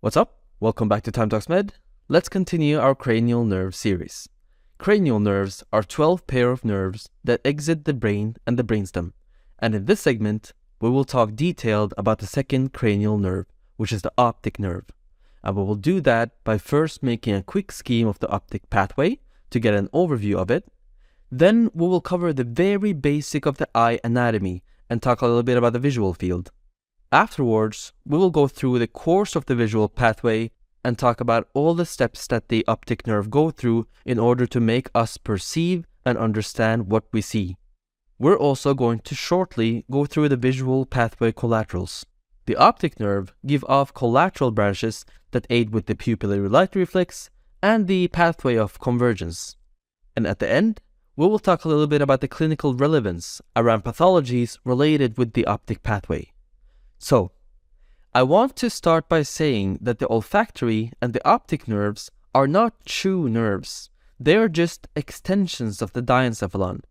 What's up? Welcome back to Time Talks Med. Let's continue our cranial nerve series. Cranial nerves are 12 pair of nerves that exit the brain and the brainstem. And in this segment, we will talk detailed about the second cranial nerve, which is the optic nerve. And we will do that by first making a quick scheme of the optic pathway to get an overview of it. Then we will cover the very basic of the eye anatomy and talk a little bit about the visual field. Afterwards, we will go through the course of the visual pathway and talk about all the steps that the optic nerve go through in order to make us perceive and understand what we see. We're also going to shortly go through the visual pathway collaterals. The optic nerve give off collateral branches that aid with the pupillary light reflex and the pathway of convergence. And at the end, we will talk a little bit about the clinical relevance around pathologies related with the optic pathway. So, I want to start by saying that the olfactory and the optic nerves are not true nerves. They are just extensions of the diencephalon.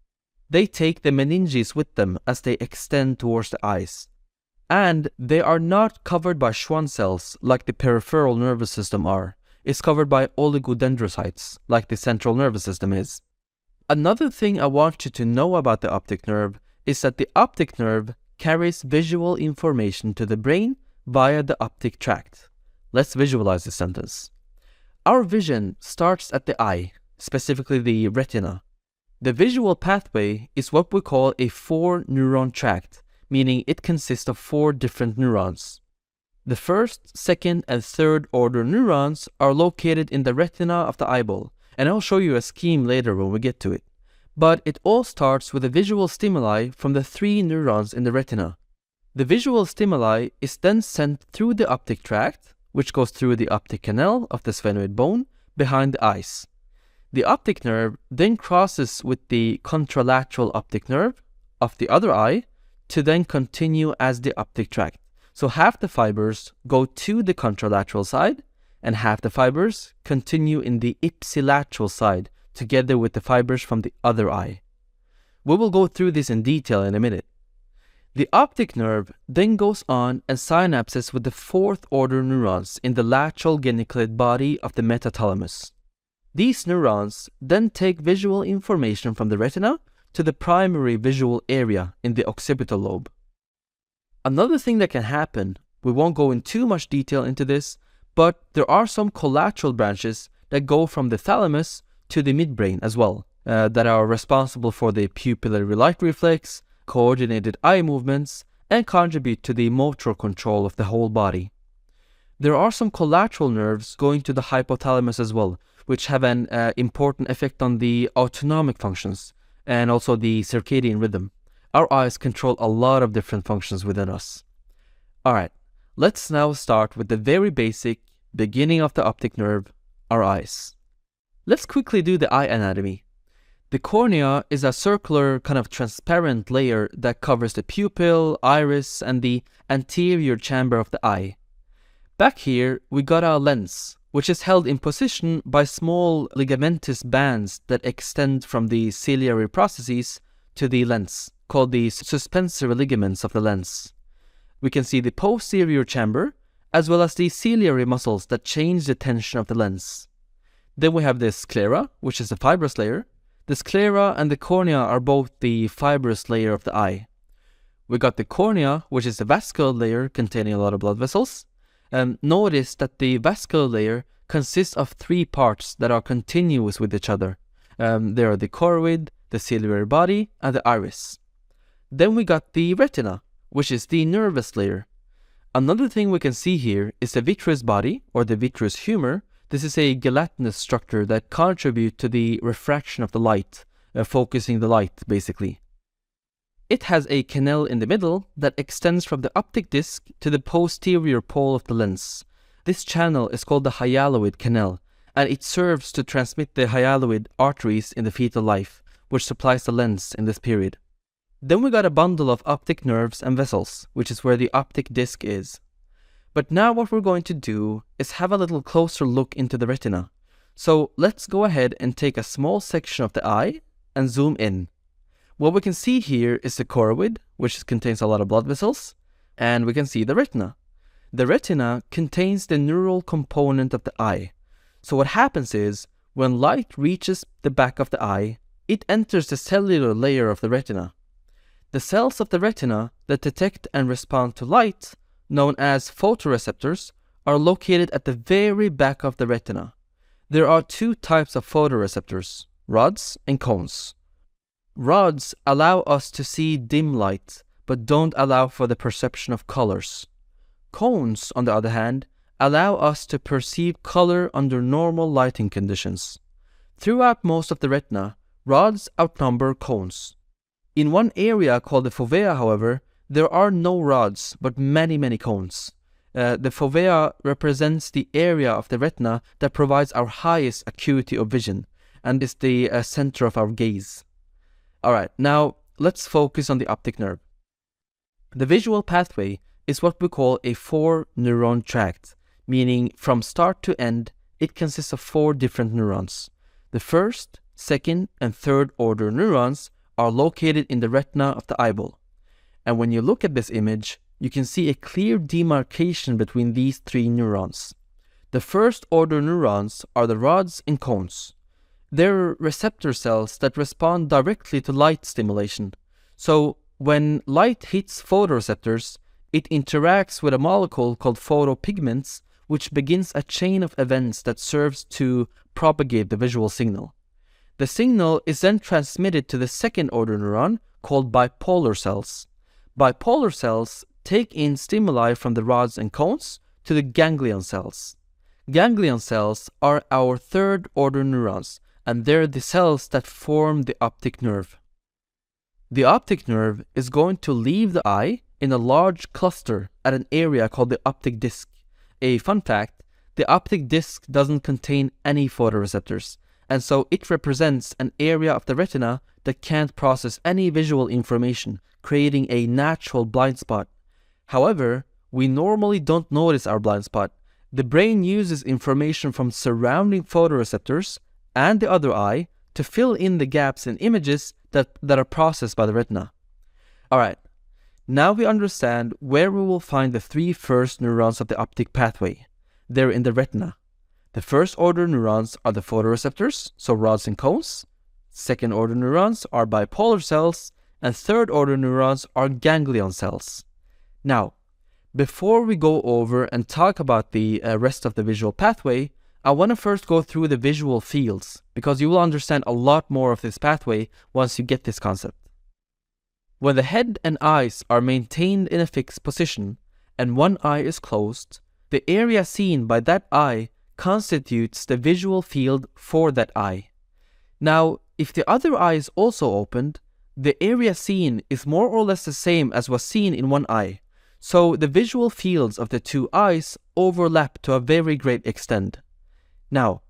They take the meninges with them as they extend towards the eyes. And they are not covered by Schwann cells like the peripheral nervous system are. It's covered by oligodendrocytes like the central nervous system is. Another thing I want you to know about the optic nerve is that the optic nerve carries visual information to the brain via the optic tract. Let's visualize this sentence. Our vision starts at the eye, specifically the retina. The visual pathway is what we call a 4-neuron tract, meaning it consists of 4 different neurons. The first, second, and third order neurons are located in the retina of the eyeball, and I'll show you a scheme later when we get to it. But it all starts with a visual stimuli from the 3 neurons in the retina. The visual stimuli is then sent through the optic tract, which goes through the optic canal of the sphenoid bone behind the eyes. The optic nerve then crosses with the contralateral optic nerve of the other eye to then continue as the optic tract. So half the fibers go to the contralateral side and half the fibers continue in the ipsilateral side together with the fibers from the other eye. We will go through this in detail in a minute. The optic nerve then goes on and synapses with the 4th order neurons in the lateral geniculate body of the metathalamus. These neurons then take visual information from the retina to the primary visual area in the occipital lobe. Another thing that can happen, we won't go in too much detail into this, but there are some collateral branches that go from the thalamus to the midbrain as well, that are responsible for the pupillary light reflex, coordinated eye movements, and contribute to the motor control of the whole body. There are some collateral nerves going to the hypothalamus as well, which have an important effect on the autonomic functions and also the circadian rhythm. Our eyes control a lot of different functions within us. Alright, let's now start with the very basic beginning of the optic nerve, our eyes. Let's quickly do the eye anatomy. The cornea is a circular kind of transparent layer that covers the pupil, iris, and the anterior chamber of the eye. Back here, we got our lens, which is held in position by small ligamentous bands that extend from the ciliary processes to the lens, called the suspensory ligaments of the lens. We can see the posterior chamber, as well as the ciliary muscles that change the tension of the lens. Then we have the sclera, which is the fibrous layer. The sclera and the cornea are both the fibrous layer of the eye. We got the cornea, which is the vascular layer containing a lot of blood vessels. Notice that the vascular layer consists of 3 parts that are continuous with each other. There are the choroid, the ciliary body, and the iris. Then we got the retina, which is the nervous layer. Another thing we can see here is the vitreous body, or the vitreous humor. This is a gelatinous structure that contributes to the refraction of the light, focusing the light basically. It has a canal in the middle that extends from the optic disc to the posterior pole of the lens. This channel is called the Hyaloid Canal, and it serves to transmit the hyaloid arteries in the fetal life, which supplies the lens in this period. Then we got a bundle of optic nerves and vessels, which is where the optic disc is. But now what we're going to do is have a little closer look into the retina. So let's go ahead and take a small section of the eye and zoom in. What we can see here is the choroid, which contains a lot of blood vessels, and we can see the retina. The retina contains the neural component of the eye. So what happens is, when light reaches the back of the eye, it enters the cellular layer of the retina. The cells of the retina that detect and respond to light, known as photoreceptors, are located at the very back of the retina. There are two types of photoreceptors, rods and cones. Rods allow us to see dim light, but don't allow for the perception of colors. Cones, on the other hand, allow us to perceive color under normal lighting conditions. Throughout most of the retina, rods outnumber cones. In one area called the fovea, however, there are no rods, but many cones. The fovea represents the area of the retina that provides our highest acuity of vision, and is the center of our gaze. Alright, now let's focus on the optic nerve. The visual pathway is what we call a 4-neuron tract, meaning from start to end, it consists of 4 different neurons. The first, second, and third order neurons are located in the retina of the eyeball. And when you look at this image, you can see a clear demarcation between these 3 neurons. The first order neurons are the rods and cones. They're receptor cells that respond directly to light stimulation. So when light hits photoreceptors, it interacts with a molecule called photopigments, which begins a chain of events that serves to propagate the visual signal. The signal is then transmitted to the second order neuron called bipolar cells. Bipolar cells take in stimuli from the rods and cones to the ganglion cells. Ganglion cells are our third order neurons, and they're the cells that form the optic nerve. The optic nerve is going to leave the eye in a large cluster at an area called the optic disc. A fun fact, the optic disc doesn't contain any photoreceptors, and so it represents an area of the retina that can't process any visual information, creating a natural blind spot. However, we normally don't notice our blind spot. The brain uses information from surrounding photoreceptors and the other eye to fill in the gaps in images that are processed by the retina. Alright, now we understand where we will find the 3 first neurons of the optic pathway. They're in the retina. The first order neurons are the photoreceptors, so rods and cones. Second order neurons are bipolar cells, and third order neurons are ganglion cells. Now, before we go over and talk about the rest of the visual pathway, I want to first go through the visual fields, because you will understand a lot more of this pathway once you get this concept. When the head and eyes are maintained in a fixed position, and one eye is closed, the area seen by that eye constitutes the visual field for that eye. Now, if the other eye is also opened, the area seen is more or less the same as was seen in one eye, so the visual fields of the 2 eyes overlap to a very great extent. Now,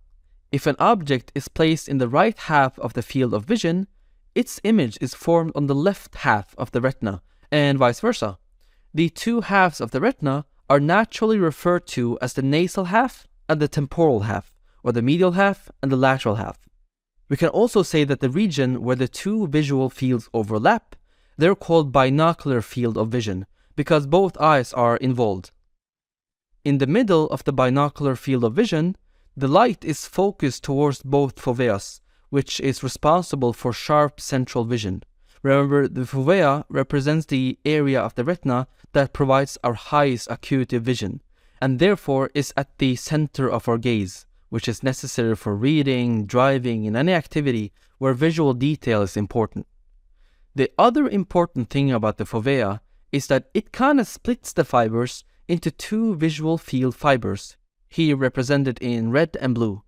if an object is placed in the right half of the field of vision, its image is formed on the left half of the retina, and vice versa. The 2 halves of the retina are naturally referred to as the nasal half and the temporal half, or the medial half and the lateral half. We can also say that the region where the 2 visual fields overlap, they're called binocular field of vision, because both eyes are involved. In the middle of the binocular field of vision, the light is focused towards both foveas, which is responsible for sharp central vision. Remember, the fovea represents the area of the retina that provides our highest acuity vision, and therefore is at the center of our gaze, which is necessary for reading, driving, and any activity where visual detail is important. The other important thing about the fovea is that it kind of splits the fibers into 2 visual field fibers, here represented in red and blue.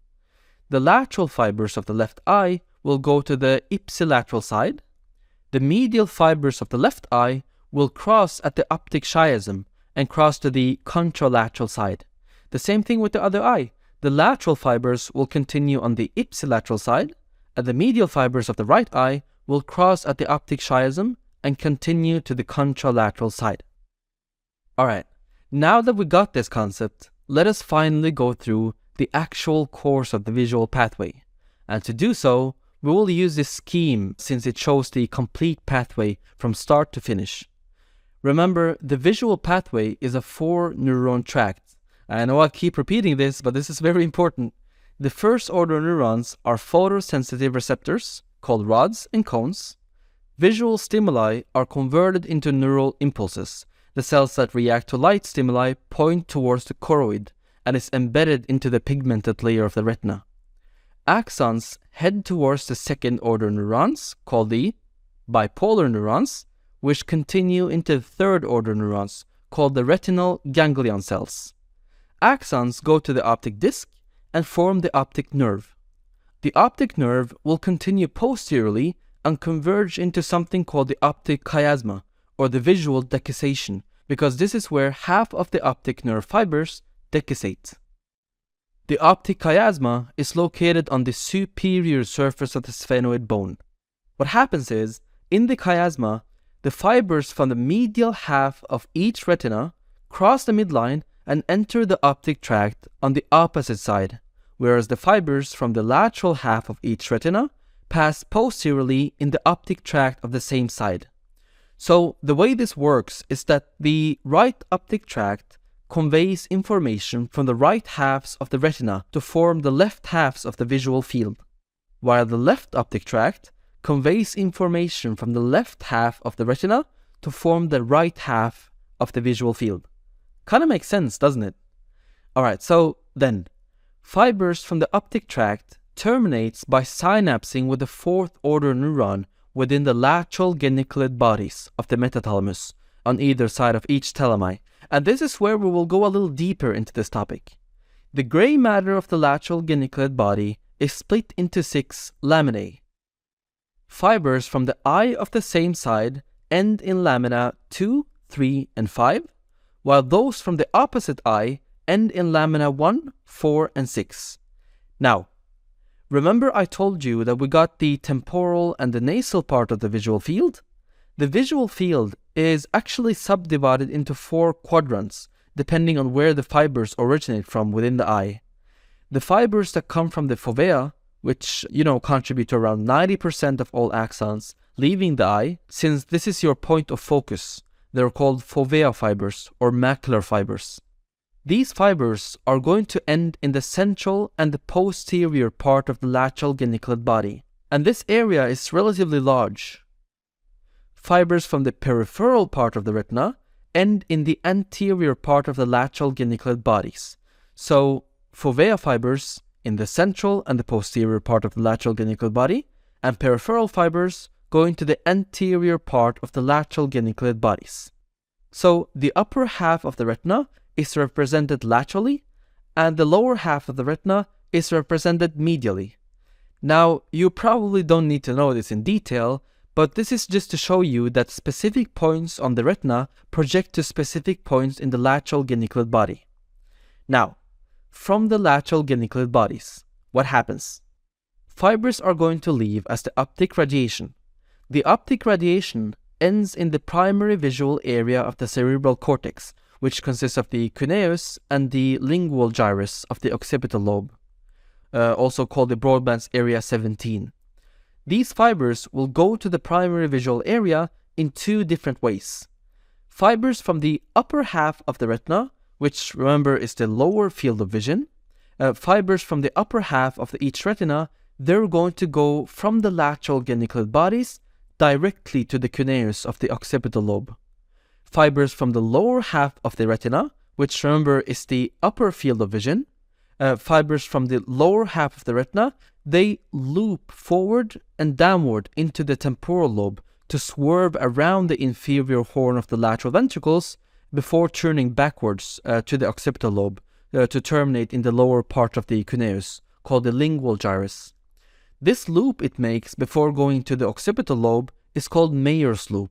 The lateral fibers of the left eye will go to the ipsilateral side. The medial fibers of the left eye will cross at the optic chiasm and cross to the contralateral side. The same thing with the other eye. The lateral fibers will continue on the ipsilateral side, and the medial fibers of the right eye will cross at the optic chiasm and continue to the contralateral side. Alright, now that we got this concept, let us finally go through the actual course of the visual pathway. And to do so, we will use this scheme since it shows the complete pathway from start to finish. Remember, the visual pathway is a 4-neuron tract. I know I keep repeating this, but this is very important. The first-order neurons are photosensitive receptors, called rods and cones. Visual stimuli are converted into neural impulses. The cells that react to light stimuli point towards the choroid and is embedded into the pigmented layer of the retina. Axons head towards the second-order neurons, called the bipolar neurons, which continue into third-order neurons, called the retinal ganglion cells. Axons go to the optic disc and form the optic nerve. The optic nerve will continue posteriorly and converge into something called the optic chiasma, or the visual decussation, because this is where half of the optic nerve fibers decussate. The optic chiasma is located on the superior surface of the sphenoid bone. What happens is, in the chiasma, the fibers from the medial half of each retina cross the midline and enter the optic tract on the opposite side, whereas the fibers from the lateral half of each retina pass posteriorly in the optic tract of the same side. So the way this works is that the right optic tract conveys information from the right halves of the retina to form the left halves of the visual field, while the left optic tract conveys information from the left half of the retina to form the right half of the visual field. Kind of makes sense, doesn't it? Alright, so then, fibers from the optic tract terminates by synapsing with the fourth-order neuron within the lateral geniculate bodies of the metathalamus on either side of each thalami, and this is where we will go a little deeper into this topic. The gray matter of the lateral geniculate body is split into 6 laminae. Fibers from the eye of the same side end in lamina 2, 3, and 5, while those from the opposite eye end in lamina 1, 4, and 6. Now, remember I told you that we got the temporal and the nasal part of the visual field? The visual field is actually subdivided into 4 quadrants, depending on where the fibers originate from within the eye. The fibers that come from the fovea, which, contribute to around 90% of all axons leaving the eye, since this is your point of focus, they're called fovea fibers or macular fibers. These fibers are going to end in the central and the posterior part of the lateral geniculate body, and this area is relatively large. Fibers from the peripheral part of the retina end in the anterior part of the lateral geniculate bodies. So, fovea fibers in the central and the posterior part of the lateral geniculate body, and peripheral fibers go into the anterior part of the lateral geniculate bodies. So, the upper half of the retina is represented laterally, and the lower half of the retina is represented medially. Now, you probably don't need to know this in detail, but this is just to show you that specific points on the retina project to specific points in the lateral geniculate body. Now, from the lateral geniculate bodies, what happens? Fibers are going to leave as the optic radiation. The optic radiation ends in the primary visual area of the cerebral cortex, which consists of the cuneus and the lingual gyrus of the occipital lobe, also called the Broadband's area 17. These fibers will go to the primary visual area in 2 different ways. Fibers from the upper half of the retina, which remember is the lower field of vision, fibers from the upper half of each retina, they're going to go from the lateral geniculate bodies directly to the cuneus of the occipital lobe. Fibers from the lower half of the retina, which remember is the upper field of vision, fibers from the lower half of the retina, they loop forward and downward into the temporal lobe to swerve around the inferior horn of the lateral ventricles before turning backwards to the occipital lobe to terminate in the lower part of the cuneus, called the lingual gyrus. This loop it makes before going to the occipital lobe is called Mayer's loop.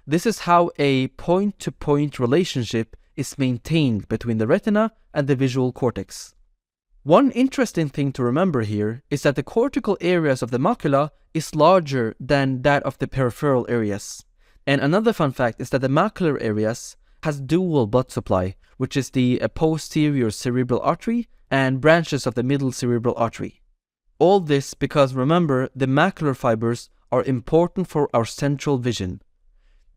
This is how a point-to-point relationship is maintained between the retina and the visual cortex. One interesting thing to remember here is that the cortical areas of the macula is larger than that of the peripheral areas. And another fun fact is that the macular areas has dual blood supply, which is the posterior cerebral artery and branches of the middle cerebral artery. All this because remember, the macular fibers are important for our central vision.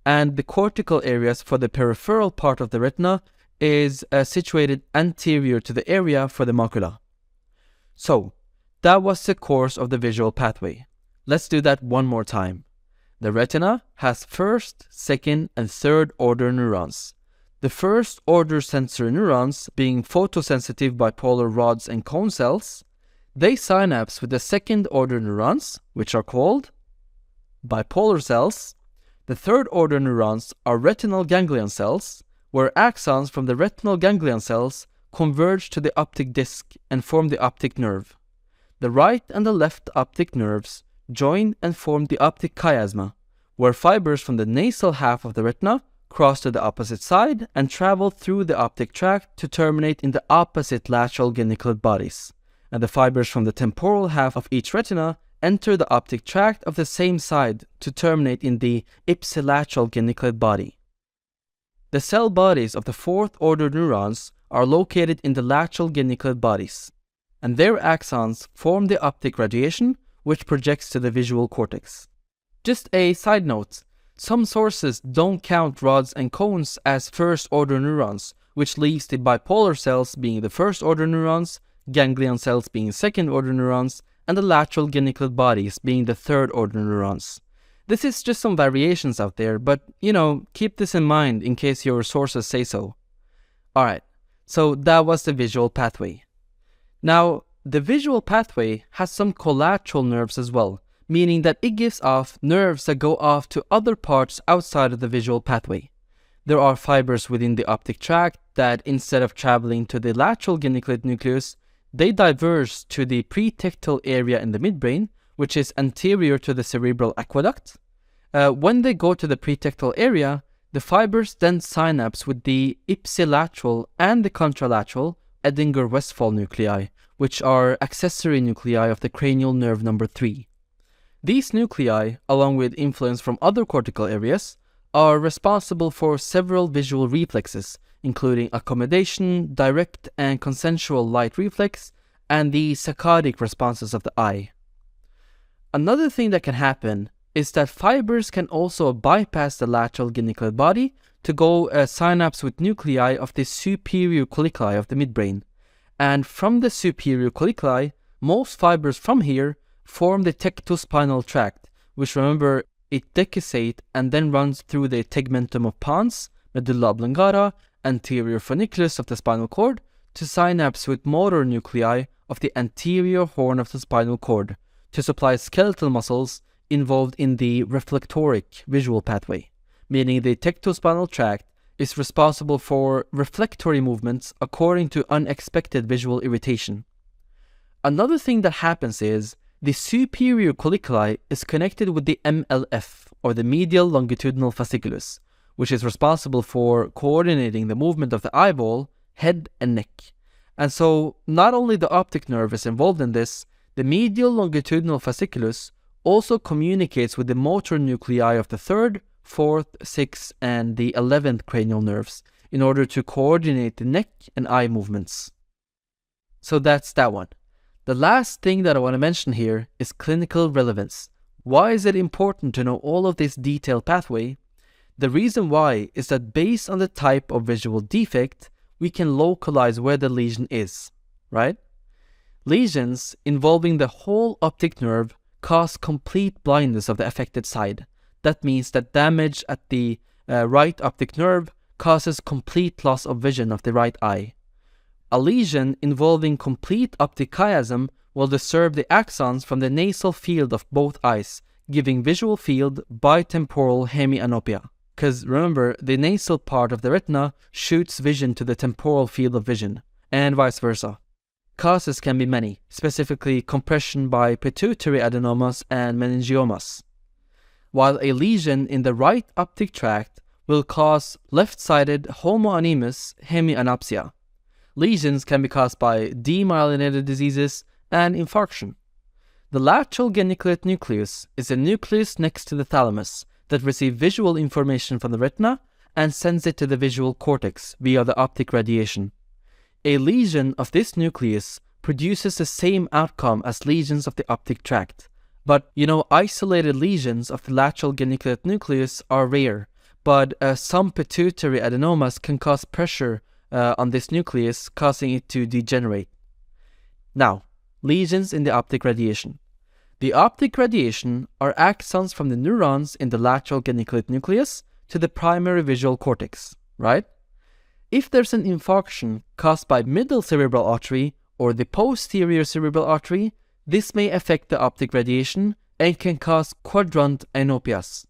and the cortical areas for the peripheral part of the retina is situated anterior to the area for the macula. So, that was the course of the visual pathway. Let's do that one more time. The retina has first, second, and third order neurons. The first order sensory neurons, being photosensitive bipolar rods and cone cells, they synapse with the second order neurons, which are called bipolar cells. The third order neurons are retinal ganglion cells, where axons from the retinal ganglion cells converge to the optic disc and form the optic nerve. The right and the left optic nerves join and form the optic chiasma, where fibers from the nasal half of the retina cross to the opposite side and travel through the optic tract to terminate in the opposite lateral geniculate bodies, and the fibers from the temporal half of each retina enter the optic tract of the same side to terminate in the ipsilateral geniculate body. The cell bodies of the fourth order neurons are located in the lateral geniculate bodies, and their axons form the optic radiation, which projects to the visual cortex. Just a side note, some sources don't count rods and cones as first order neurons, which leaves the bipolar cells being the first order neurons, ganglion cells being second order neurons, and the lateral geniculate bodies being the third order neurons. This is just some variations out there, but keep this in mind in case your sources say so. Alright, so that was the visual pathway. Now, the visual pathway has some collateral nerves as well, meaning that it gives off nerves that go off to other parts outside of the visual pathway. There are fibers within the optic tract that, instead of traveling to the lateral geniculate nucleus, they diverge to the pretectal area in the midbrain, which is anterior to the cerebral aqueduct. When they go to the pretectal area, the fibers then synapse with the ipsilateral and the contralateral Edinger-Westphal nuclei, which are accessory nuclei of the cranial nerve number 3. These nuclei, along with influence from other cortical areas, are responsible for several visual reflexes, including accommodation, direct and consensual light reflex, and the saccadic responses of the eye. Another thing that can happen is that fibers can also bypass the lateral geniculate body to go synapse with nuclei of the superior colliculi of the midbrain. And from the superior colliculi, most fibers from here form the tectospinal tract, which, remember, it decussate and then runs through the tegmentum of pons, medulla oblongata, anterior funiculus of the spinal cord to synapse with motor nuclei of the anterior horn of the spinal cord to supply skeletal muscles involved in the reflectoric visual pathway, meaning the tectospinal tract is responsible for reflectory movements according to unexpected visual irritation. Another thing that happens is the superior colliculi is connected with the MLF, or the medial longitudinal fasciculus, which is responsible for coordinating the movement of the eyeball, head, and neck. And so, not only the optic nerve is involved in this, the medial longitudinal fasciculus also communicates with the motor nuclei of the 3rd, 4th, 6th, and the 11th cranial nerves in order to coordinate the neck and eye movements. So that's that one. The last thing that I want to mention here is clinical relevance. Why is it important to know all of this detailed pathway? The reason why is that based on the type of visual defect, we can localize where the lesion is, right? Lesions involving the whole optic nerve cause complete blindness of the affected side. That means that damage at the right optic nerve causes complete loss of vision of the right eye. A lesion involving complete optic chiasm will disturb the axons from the nasal field of both eyes, giving visual field bitemporal hemianopia. Because remember, the nasal part of the retina shoots vision to the temporal field of vision, and vice versa. Causes can be many, specifically compression by pituitary adenomas and meningiomas. While a lesion in the right optic tract will cause left-sided homoanemous hemianopsia. Lesions can be caused by demyelinated diseases and infarction. The lateral geniculate nucleus is a nucleus next to the thalamus that receives visual information from the retina and sends it to the visual cortex via the optic radiation. A lesion of this nucleus produces the same outcome as lesions of the optic tract. But, isolated lesions of the lateral geniculate nucleus are rare, but some pituitary adenomas can cause pressure on this nucleus, causing it to degenerate. Now, lesions in the optic radiation. The optic radiation are axons from the neurons in the lateral geniculate nucleus to the primary visual cortex, right? If there's an infarction caused by middle cerebral artery or the posterior cerebral artery, this may affect the optic radiation and can cause quadrant anopias.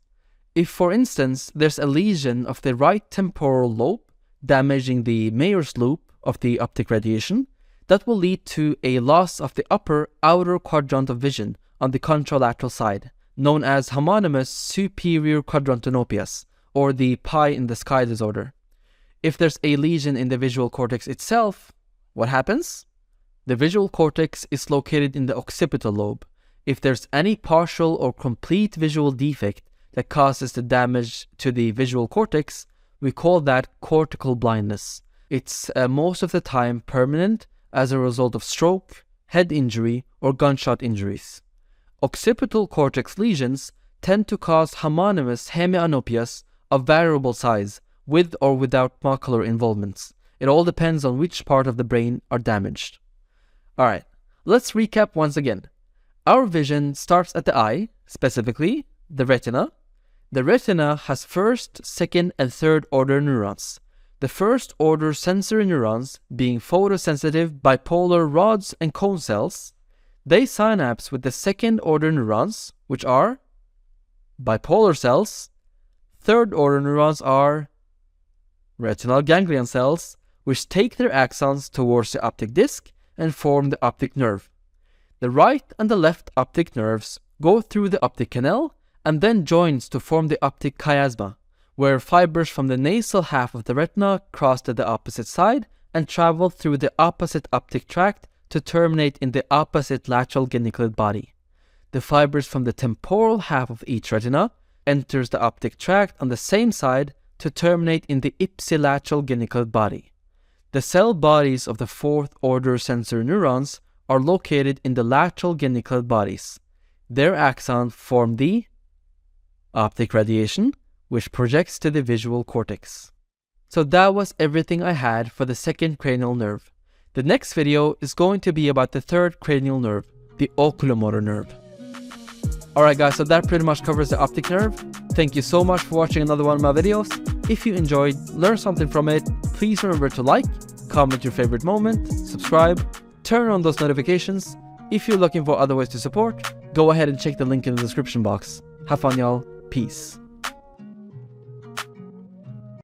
If, for instance, there's a lesion of the right temporal lobe damaging the Mayer's loop of the optic radiation, that will lead to a loss of the upper outer quadrant of vision on the contralateral side, known as homonymous superior quadrantanopias, or the pie in the sky disorder. If there's a lesion in the visual cortex itself, what happens? The visual cortex is located in the occipital lobe. If there's any partial or complete visual defect that causes the damage to the visual cortex, we call that cortical blindness. It's most of the time permanent as a result of stroke, head injury, or gunshot injuries. Occipital cortex lesions tend to cause homonymous hemianopias of variable size, with or without macular involvements. It all depends on which part of the brain are damaged. Alright, let's recap once again. Our vision starts at the eye, specifically the retina. The retina has first, second, and third order neurons. The first order sensory neurons, being photosensitive bipolar rods and cone cells, they synapse with the second order neurons, which are bipolar cells. Third order neurons are retinal ganglion cells, which take their axons towards the optic disc and form the optic nerve. The right and the left optic nerves go through the optic canal and then joins to form the optic chiasma, where fibers from the nasal half of the retina cross to the opposite side and travel through the opposite optic tract to terminate in the opposite lateral geniculate body. The fibers from the temporal half of each retina enters the optic tract on the same side to terminate in the ipsilateral geniculate body. The cell bodies of the fourth order sensory neurons are located in the lateral geniculate bodies. Their axons form the optic radiation, which projects to the visual cortex. So that was everything I had for the second cranial nerve. The next video is going to be about the third cranial nerve, the oculomotor nerve. Alright guys, so that pretty much covers the optic nerve. Thank you so much for watching another one of my videos. If you enjoyed, learned something from it, please remember to like, comment your favorite moment, subscribe, turn on those notifications. If you're looking for other ways to support, go ahead and check the link in the description box. Have fun y'all. Peace.